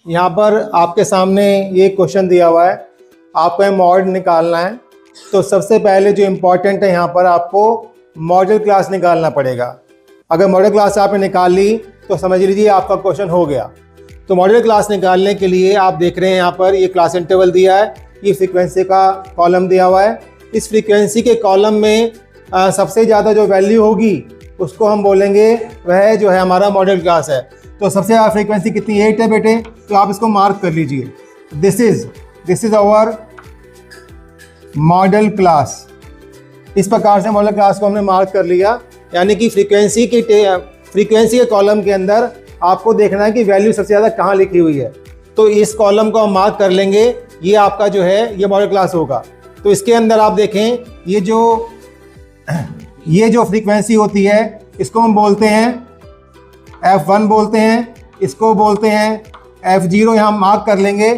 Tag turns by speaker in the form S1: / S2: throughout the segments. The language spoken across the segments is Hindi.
S1: यहाँ पर आपके सामने ये क्वेश्चन दिया हुआ है, आपको मॉड निकालना है। तो सबसे पहले जो इम्पोर्टेंट है यहाँ पर आपको मॉडल क्लास निकालना पड़ेगा। अगर मॉडल क्लास आपने निकाल ली तो समझ लीजिए आपका क्वेश्चन हो गया। तो मॉडल क्लास निकालने के लिए आप देख रहे हैं यहाँ पर ये क्लास इंटरवल दिया है, ये फ्रीक्वेंसी का कॉलम दिया हुआ है। इस फ्रीक्वेंसी के कॉलम में सबसे ज़्यादा जो वैल्यू होगी उसको हम बोलेंगे वह जो है हमारा मॉडल क्लास है। तो सबसे ज़्यादा फ्रीक्वेंसी कितनी 8 है बेटे, तो आप इसको मार्क कर लीजिए। This is our model class. इस प्रकार से मॉडल क्लास को हमने मार्क कर लिया, यानी कि फ्रीक्वेंसी के कॉलम के अंदर आपको देखना है कि वैल्यू सबसे ज़्यादा कहाँ लिखी हुई है। तो इस कॉलम को हम मार्क कर लेंगे, ये आपका जो है ये मॉडल क्लास होगा। तो इसके अंदर आप देखें ये जो फ्रीक्वेंसी होती है इसको हम बोलते हैं F1 बोलते हैं, इसको बोलते हैं F0, यहाँ मार्क कर लेंगे।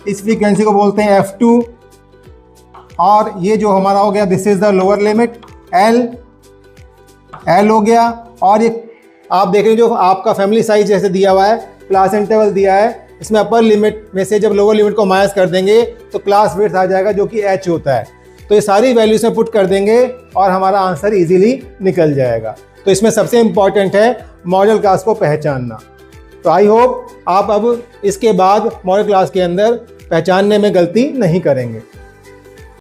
S1: इस फ्रीक्वेंसी को बोलते हैं F2, और ये जो हमारा हो गया this is the lower limit L हो गया। और ये आप देख रहे हैं जो आपका फैमिली साइज जैसे दिया हुआ है, क्लास इंटरवल दिया है, इसमें अपर लिमिट में से जब लोअर लिमिट को माइनस कर देंगे तो क्लास विड्थ आ जाएगा जो कि H होता है। तो ये सारी वैल्यूज में पुट कर देंगे और हमारा आंसर इजीली निकल जाएगा। तो इसमें सबसे इम्पॉर्टेंट है मॉडल क्लास को पहचानना। तो आई होप आप अब इसके बाद मॉडल क्लास के अंदर पहचानने में गलती नहीं करेंगे।